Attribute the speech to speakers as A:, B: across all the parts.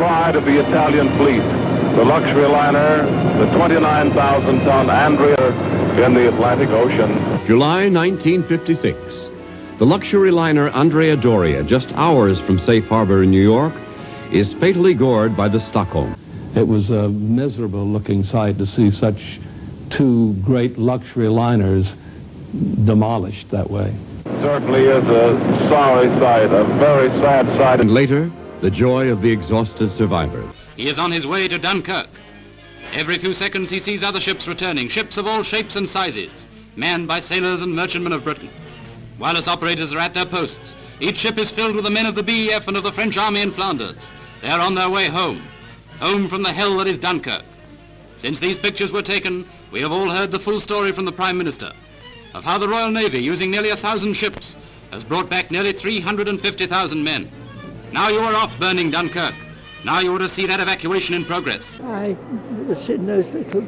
A: pride of the Italian fleet, the luxury liner, the 29,000-ton Andrea in the Atlantic Ocean.
B: July 1956. The luxury liner Andrea Doria, just hours from safe harbor in New York, is fatally gored by the Stockholm.
C: It was a miserable-looking sight to see such two great luxury liners demolished that way.
A: Certainly is a sorry sight, a very sad sight.
B: And later, the joy of the exhausted survivors.
D: He is on his way to Dunkirk. Every few seconds he sees other ships returning, ships of all shapes and sizes, manned by sailors and merchantmen of Britain. Wireless operators are at their posts. Each ship is filled with the men of the BEF and of the French army in Flanders. They are on their way home, home from the hell that is Dunkirk. Since these pictures were taken, we have all heard the full story from the Prime Minister of how the Royal Navy, using nearly 1,000 ships, has brought back nearly 350,000 men. Now you are off burning Dunkirk. Now you ought to see that evacuation in progress.
E: I was in those little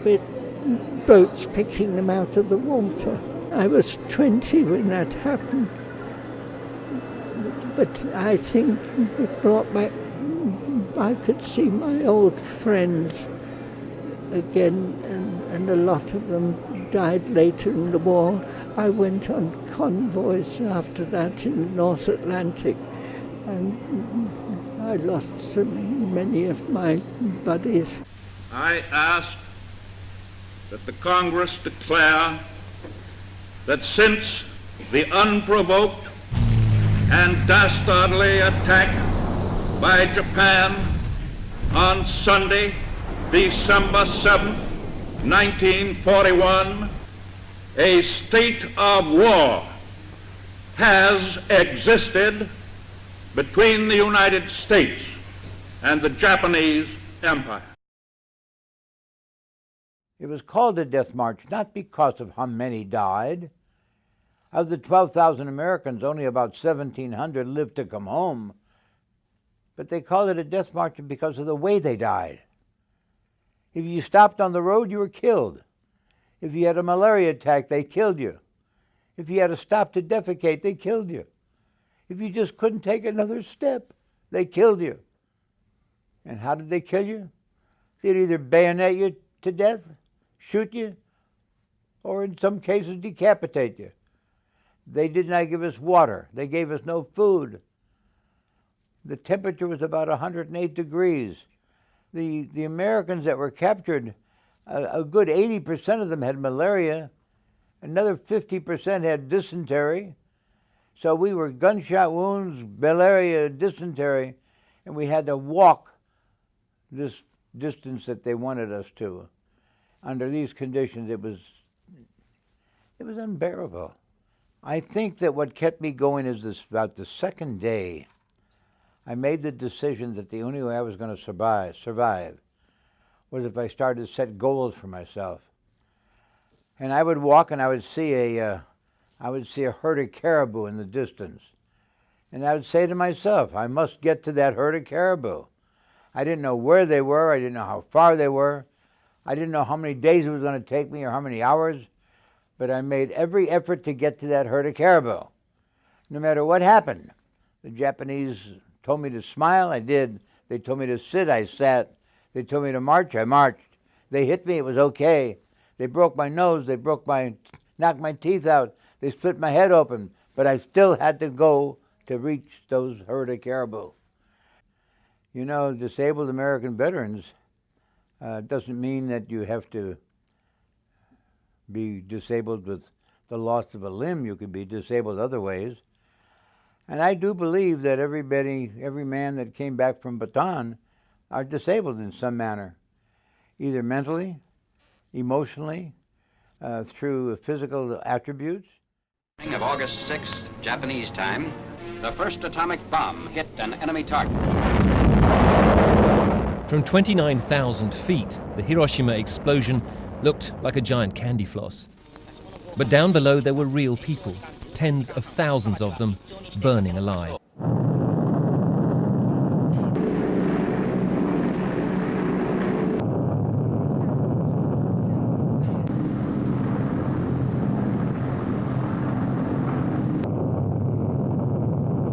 E: boats picking them out of the water. I was 20 when that happened. But I think it brought back, I could see my old friends again, and a lot of them died later in the war. I went on convoys after that in the North Atlantic, and I lost so many of my buddies.
F: I ask that the Congress declare that since the unprovoked and dastardly attack by Japan on Sunday, December 7th, 1941, a state of war has existed between the United States and the Japanese Empire.
G: It was called a death march not because of how many died. Of the 12,000 Americans, only about 1,700 lived to come home. But they called it a death march because of the way they died. If you stopped on the road, you were killed. If you had a malaria attack, they killed you. If you had to stop to defecate, they killed you. If you just couldn't take another step, they killed you. And how did they kill you? They'd either bayonet you to death, shoot you, or in some cases decapitate you. They did not give us water. They gave us no food. The temperature was about 108 degrees. The Americans that were captured, a good 80% of them had malaria. Another 50% had dysentery. So we were gunshot wounds, malaria, dysentery, and we had to walk this distance that they wanted us to. Under these conditions, it was unbearable. I think that what kept me going is this: about the second day, I made the decision that the only way I was going to survive was if I started to set goals for myself. And I would walk and I would see a herd of caribou in the distance. And I would say to myself, I must get to that herd of caribou. I didn't know where they were. I didn't know how far they were. I didn't know how many days it was going to take me or how many hours. But I made every effort to get to that herd of caribou. No matter what happened. The Japanese told me to smile, I did. They told me to sit, I sat. They told me to march, I marched. They hit me, it was okay. They broke my nose, they knocked my teeth out. They split my head open, but I still had to go to reach those herd of caribou. You know, disabled American veterans doesn't mean that you have to be disabled with the loss of a limb. You could be disabled other ways. And I do believe that every man that came back from Bataan are disabled in some manner, either mentally, emotionally, through physical attributes.
D: Of August 6th, Japanese time, the first atomic bomb hit an enemy target.
H: From 29,000 feet, the Hiroshima explosion looked like a giant candy floss. But down below there were real people, tens of thousands of them, burning alive.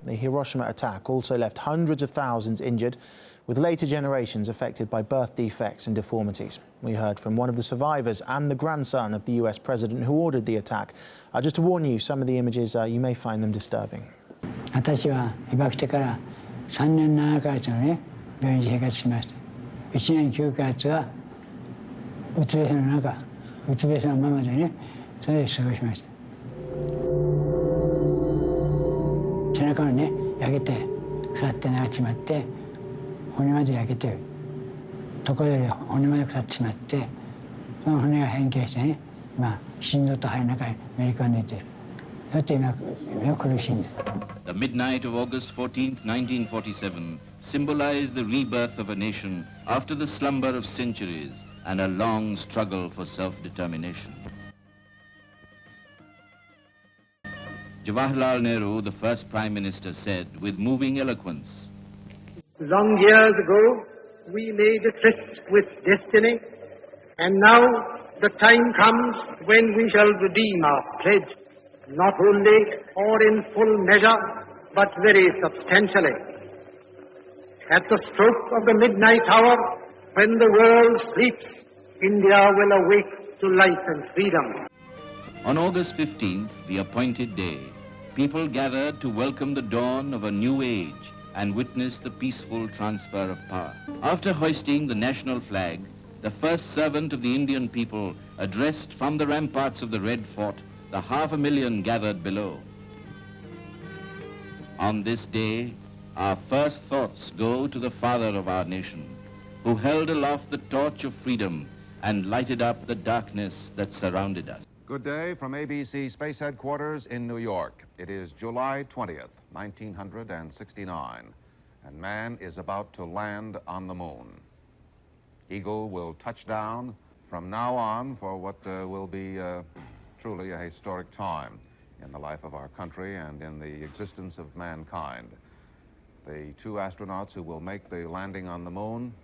I: The Hiroshima attack also left hundreds of thousands injured, with later generations affected by birth defects and deformities. We heard from one of the survivors and the grandson of the US president who ordered the attack. Just to warn you, some of the images, you may find them disturbing.
J: 私は被爆してから3年7ヶ月のね、病院で生活しました。1年9ヶ月はうつ伏せの中、うつ伏せのままでね、それで過ごしました。背中のね、焼けて、腐ってなっちまって、骨まで焼けて、ところで骨まで腐ってしまって、その骨が変形してね、心臓と肺の中にめり込んでいて、そして今苦しいんです。
K: The midnight of August 14, 1947 symbolized the rebirth of a nation after the slumber of centuries and a long struggle for self-determination. Jawaharlal Nehru, the first Prime Minister, said with moving eloquence,
L: "Long years ago, we made a tryst with destiny, and now the time comes when we shall redeem our pledge, not only or in full measure, but very substantially. At the stroke of the midnight hour, when the world sleeps, India will awake to life and freedom."
K: On August 15th, the appointed day, people gathered to welcome the dawn of a new age and witness the peaceful transfer of power. After hoisting the national flag, the first servant of the Indian people addressed from the ramparts of the Red Fort the 500,000 gathered below. On this day, our first thoughts go to the father of our nation, who held aloft the torch of freedom and lighted up the darkness that surrounded us.
M: Good day from ABC Space Headquarters in New York. It is July 20th, 1969, and man is about to land on the moon. Eagle will touch down from now on for what will be truly a historic time in the life of our country and in the existence of mankind. The two astronauts who will make the landing on the moon,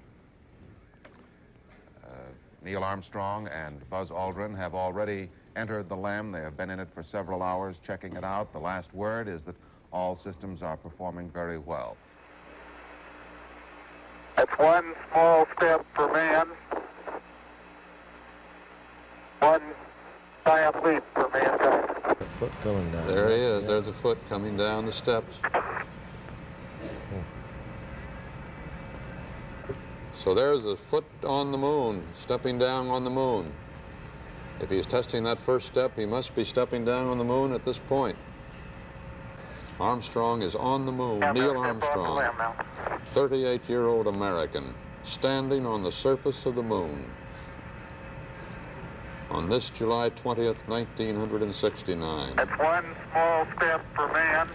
M: Neil Armstrong and Buzz Aldrin, have already entered the LEM. They have been in it for several hours checking it out. The last word is that all systems are performing very well.
N: That's one small step for man, one giant leap for mankind.
O: A foot going down.
P: There he is. There's a foot coming down the steps. So there's a foot on the moon, stepping down on the moon. If he's testing that first step, he must be stepping down on the moon at this point. Armstrong is on the moon. Neil Armstrong, 38-year-old American, standing on the surface of the moon on this July 20th, 1969.
N: That's one small step for man,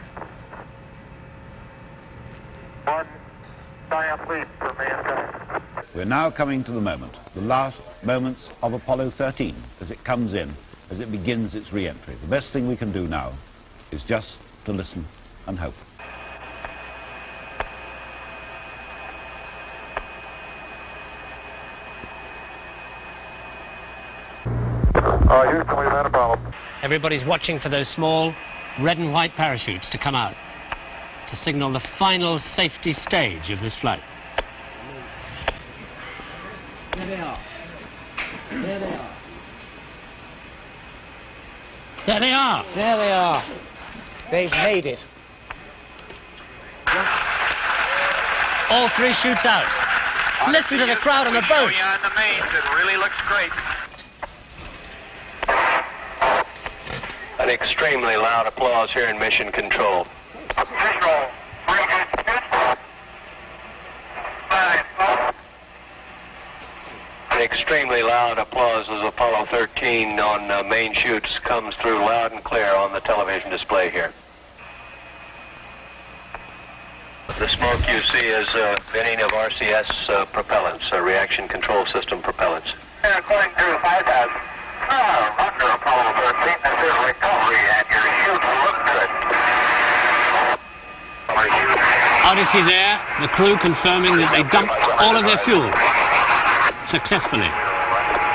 N: one giant leap for mankind.
Q: We're now coming to the moment, the last moments of Apollo 13, as it comes in, as it begins its re-entry. The best thing we can do now is just to listen and hope.
N: Houston, we've had a problem.
R: Everybody's watching for those small red and white parachutes to come out to signal the final safety stage of this flight.
J: There they are. There they are.
R: There they are.
O: There they are. They've made it.
R: All three chutes out. Listen to the crowd on the boat.
N: On the mains, it really looks great. An extremely loud applause here in Mission Control. An extremely loud applause as Apollo 13 on main chutes comes through loud and clear on the television display here. The smoke you see is venting of RCS propellants, reaction control system propellants. According to 5,000. Under Apollo 13, this is recovery, and your chutes look good.
R: Out you see there, the crew confirming that they dumped all of their fuel successfully.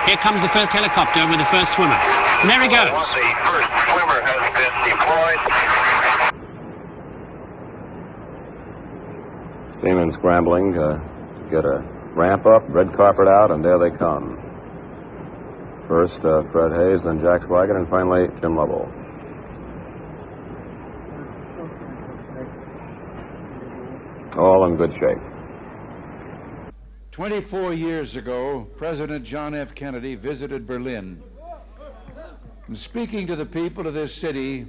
R: Here comes the first helicopter with the first swimmer. And there he goes.
N: The first swimmer has been deployed.
A: Seamen scrambling to
P: get a ramp up, red carpet out, and there they come. First Fred Hayes, then Jack Swigert, and finally Jim Lovell. All in good shape.
F: 24 years ago, President John F. Kennedy visited Berlin. And speaking to the people of this city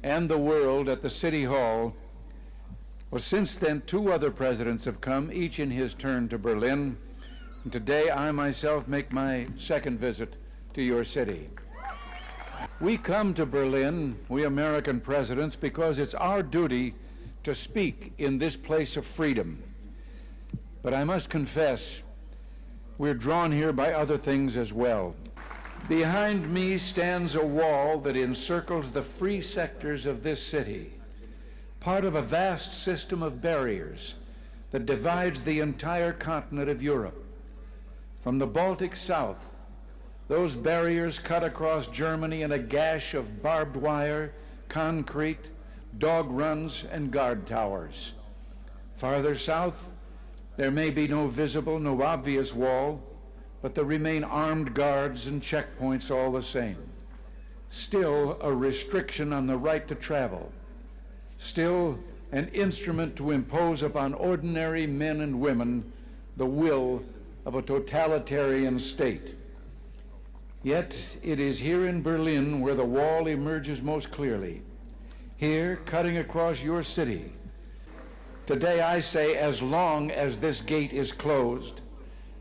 F: and the world at the City Hall, well, since then, 2 other presidents have come, each in his turn, to Berlin. And today, I myself make my second visit to your city. We come to Berlin, we American presidents, because it's our duty to speak in this place of freedom. But I must confess, we're drawn here by other things as well. Behind me stands a wall that encircles the free sectors of this city, part of a vast system of barriers that divides the entire continent of Europe. From the Baltic south, those barriers cut across Germany in a gash of barbed wire, concrete, dog runs, and guard towers. Farther south, there may be no visible, no obvious wall, but there remain armed guards and checkpoints all the same. Still a restriction on the right to travel. Still an instrument to impose upon ordinary men and women the will of a totalitarian state. Yet it is here in Berlin where the wall emerges most clearly. Here, cutting across your city. Today I say, as long as this gate is closed,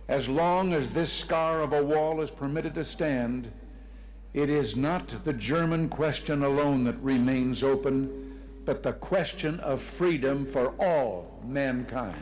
F: as long as this scar of a wall is permitted to stand, it is not the German question alone that remains open, but the question of freedom for all mankind.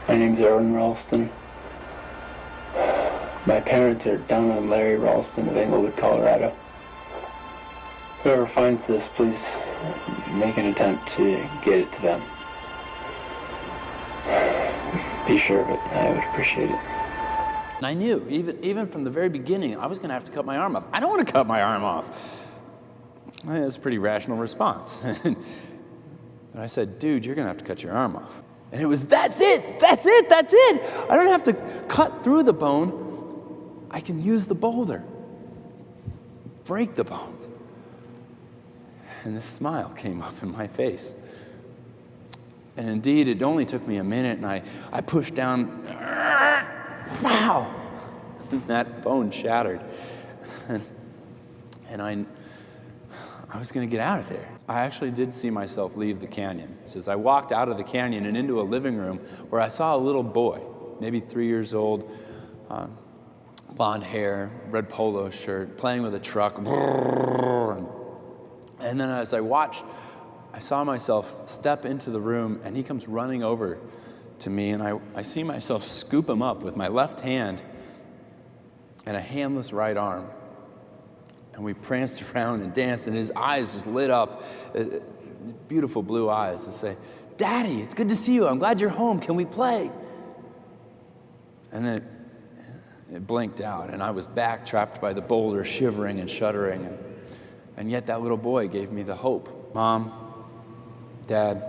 S: My name's Erwin Ralston. My parents are Donna and Larry Ralston of Englewood, Colorado. Whoever finds this, please make an attempt to get it to them. Be sure of it. I would appreciate it.
T: And I knew, even from the very beginning, I was going to have to cut my arm off. I don't want to cut my arm off. Well, that's a pretty rational response. And I said, dude, you're going to have to cut your arm off. And it was, that's it, that's it, that's it. I don't have to cut through the bone. I can use the boulder, break the bones. And this smile came up in my face. And indeed, it only took me a minute, and I pushed down, wow! And that bone shattered. And I was going to get out of there. I actually did see myself leave the canyon. As I walked out of the canyon and into a living room where I saw a little boy, maybe 3 years old, blonde hair, red polo shirt, playing with a truck. And then as I watched, I saw myself step into the room, and he comes running over to me, and I see myself scoop him up with my left hand and a handless right arm. And we pranced around and danced, and his eyes just lit up, beautiful blue eyes, and say, Daddy, it's good to see you. I'm glad you're home. Can we play? And then it blinked out, and I was back trapped by the boulder, shivering and shuddering. And yet that little boy gave me the hope. Mom, Dad,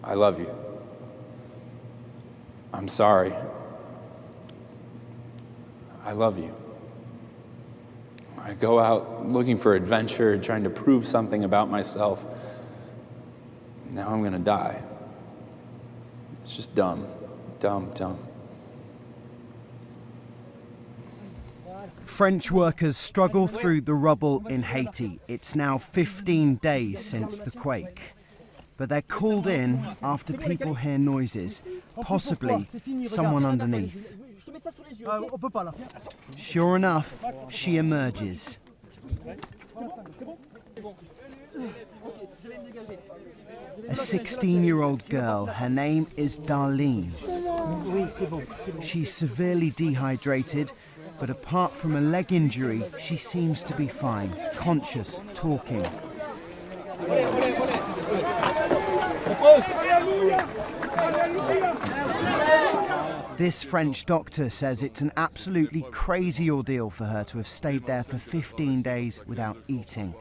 T: I love you. I'm sorry. I love you. I go out looking for adventure, trying to prove something about myself. Now I'm going to die. It's just dumb, dumb, dumb.
U: French workers struggle through the rubble in Haiti. It's now 15 days since the quake. But they're called in after people hear noises, possibly someone underneath. Sure enough, she emerges. a 16-year-old girl. Her name is Darlene. She's severely dehydrated, but apart from a leg injury, she seems to be fine, conscious, talking. This French doctor says it's an absolutely crazy ordeal for her to have stayed there for 15 days without eating.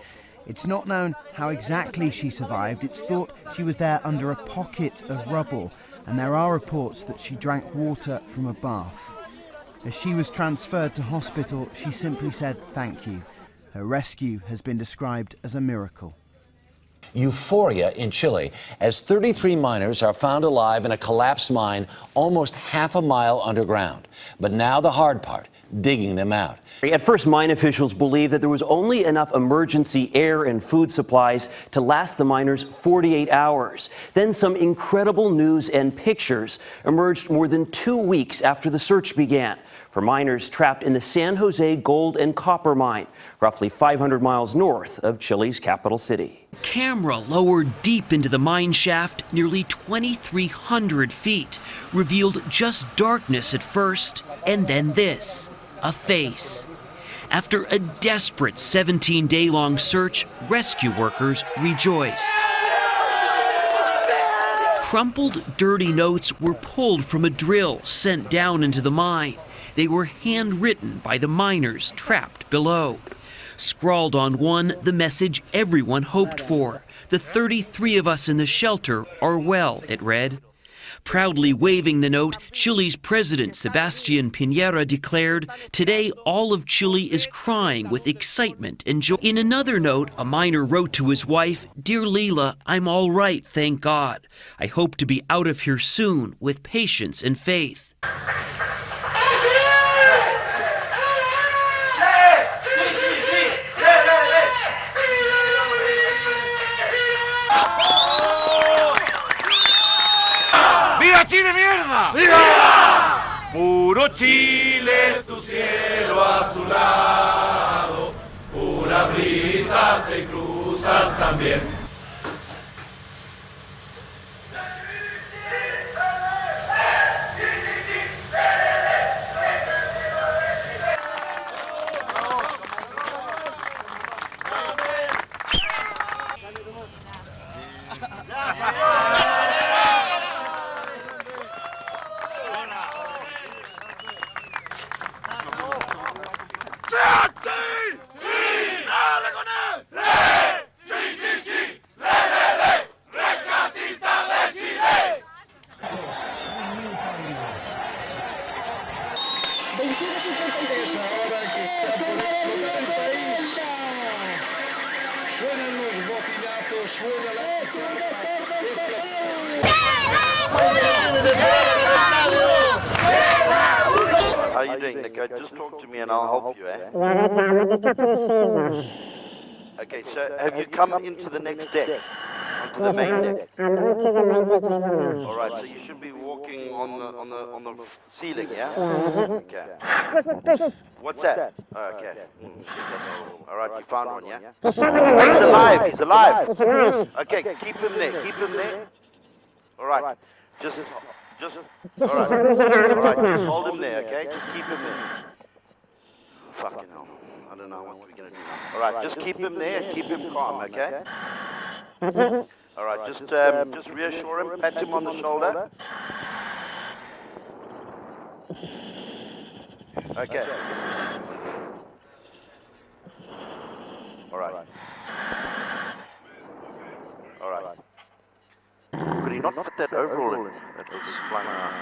U: It's not known how exactly she survived. It's thought she was there under a pocket of rubble, and there are reports that she drank water from a bath. As she was transferred to hospital, she simply said thank you. Her rescue has been described as a miracle.
C: Euphoria in Chile as 33 miners are found alive in a collapsed mine almost half a mile underground. But now the hard part, digging them out.
V: At first, mine officials believed that there was only enough emergency air and food supplies to last the miners 48 hours. Then some incredible news and pictures emerged more than 2 weeks after the search began for miners trapped in the San Jose gold and copper mine, roughly 500 miles north of Chile's capital city.
W: Camera lowered deep into the mine shaft, nearly 2,300 feet, revealed just darkness at first, and then this, a face. After a desperate 17-day-long search, rescue workers rejoiced. Crumpled, dirty notes were pulled from a drill sent down into the mine. They were handwritten by the miners trapped below. Scrawled on one, the message everyone hoped for. The 33 of us in the shelter are well, it read. Proudly waving the note, Chile's President Sebastián Piñera declared, "Today all of Chile is crying with excitement and joy." In another note, a miner wrote to his wife, "Dear Leila, I'm all right, thank God. I hope to be out of here soon with patience and faith."
X: ¡Viva Chile, mierda! ¡Viva! Puro Chile, tu cielo azulado, puras brisas te cruzan también.
Y: How are you doing, Nico? Just talk to me and I'll help you, eh? Okay, so have you come into the next deck? Onto the main deck? All right, so you should be walking on the ceiling, yeah? Okay. What's that? Oh, okay. All right, you found one, yeah? He's alive, he's alive. Okay, keep him there, keep him there. All right, just, all right, just hold him there, okay? Just keep him there. Fucking hell, I don't know what we're gonna do now. All right, just keep him there and keep him calm, okay? All right, just reassure him, pat him on the shoulder. Okay. All right. All right. Could he not put that overall in? That was flying around.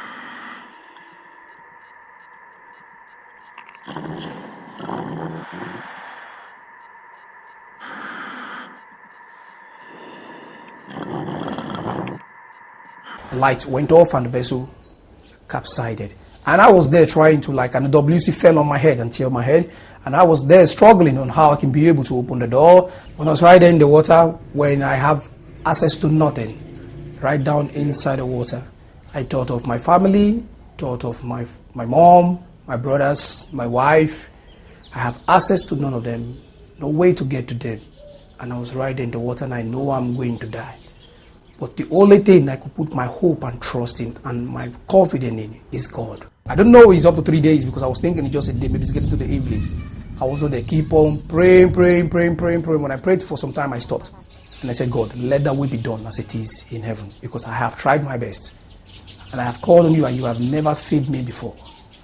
Z: The lights went off and the vessel capsized. And I was there trying to, and the WC fell on my head and tear my head. And I was there struggling on how I can be able to open the door. When I was right there in the water, when I have access to nothing, right down inside the water, I thought of my family, thought of my mom, my brothers, my wife. I have access to none of them, no way to get to them. And I was right there in the water and I know I'm going to die. But the only thing I could put my hope and trust in and my confidence in is God. I don't know it's up to 3 days because I was thinking it's just a day, maybe it's getting to the evening. I was on there, keep on praying. When I prayed for some time, I stopped. And I said, God, let that will be done as it is in heaven, because I have tried my best. And I have called on you, and you have never failed me before.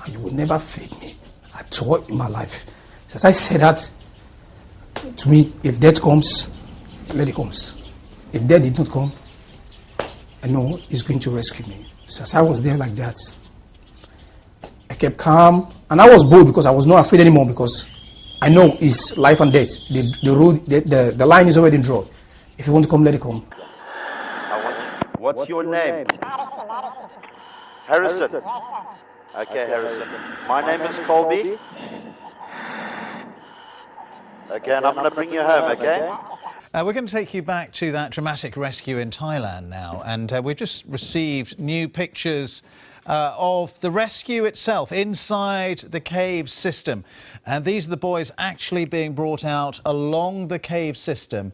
Z: And you will never fail me at all in my life. So as I said that, to me, if death comes, let it come. If death did not come, I know He's going to rescue me. So as I was there like that, I kept calm, and I was bold because I was not afraid anymore, because I know it's life and death. The line is already drawn. If you want to come, let it come.
Y: What's your name? Harrison. Okay, Harrison. My name is Colby. Okay, and I'm going to bring you home, okay?
B: We're going to take you back to that dramatic rescue in Thailand now, and we've just received new pictures of the rescue itself inside the cave system. And these are the boys actually being brought out along the cave system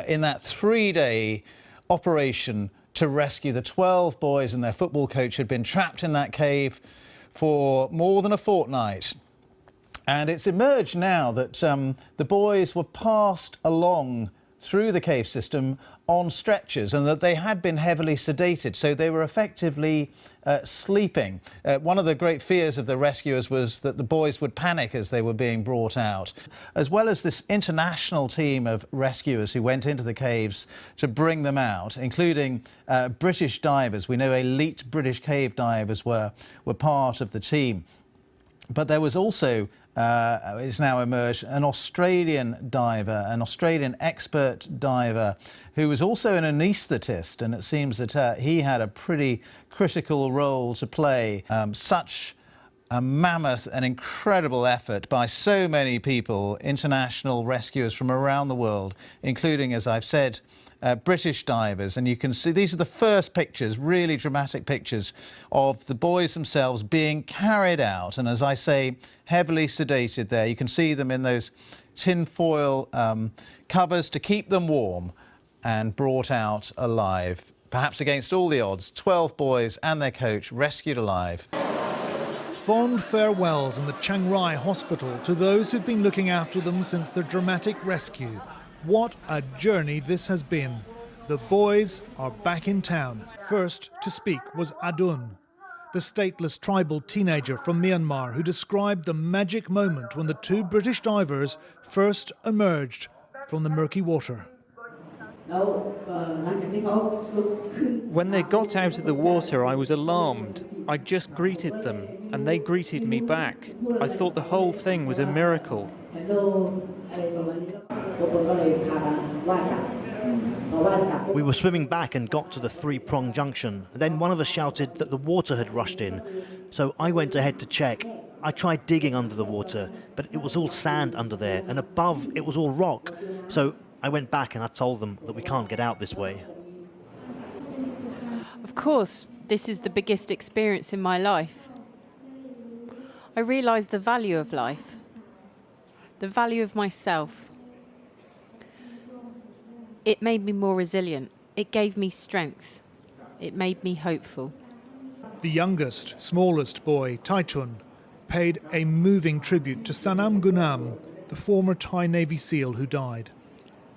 B: in that 3-day operation to rescue the 12 boys and their football coach who'd been trapped in that cave for more than a fortnight. And it's emerged now that the boys were passed along through the cave system on stretchers, and that they had been heavily sedated, so they were effectively sleeping. One of the great fears of the rescuers was that the boys would panic as they were being brought out. As well as this international team of rescuers who went into the caves to bring them out, including British divers. We know elite British cave divers were part of the team. But there was also, it's now emerged, an Australian diver, an Australian expert diver, who was also an anaesthetist, and it seems that he had a pretty critical role to play. Such a mammoth and incredible effort by so many people, international rescuers from around the world, including, as I've said, British divers. And you can see these are the first pictures, really dramatic pictures, of the boys themselves being carried out, and as I say, heavily sedated there. You can see them in those tinfoil covers to keep them warm, and brought out alive, perhaps against all the odds. 12 boys and their coach rescued alive.
D: Fond farewells in the Chiang Rai hospital to those who've been looking after them since their dramatic rescue. What a journey this has been. The boys are back in town. First to speak was Adun, the stateless tribal teenager from Myanmar who described the magic moment when the 2 British divers first emerged from the murky water.
E: When they got out of the water, I was alarmed. I just greeted them, and they greeted me back. I thought the whole thing was a miracle.
G: We were swimming back and got to the 3-prong junction. Then one of us shouted that the water had rushed in. So I went ahead to check. I tried digging under the water, but it was all sand under there, and above it was all rock. So I went back and I told them that we can't get out this way.
H: Of course, this is the biggest experience in my life. I realised the value of life, the value of myself. It made me more resilient. It gave me strength. It made me hopeful.
D: The youngest, smallest boy, Taitun, paid a moving tribute to Sanam Gunam, the former Thai Navy SEAL who died.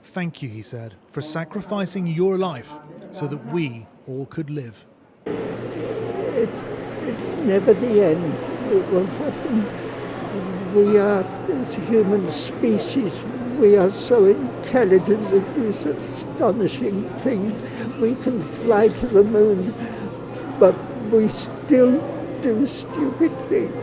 D: Thank you, he said, for sacrificing your life so that we all could live.
I: It's never the end. It will happen. We are, as human species, we are so intelligent with these astonishing things. We can fly to the moon, but we still do stupid things.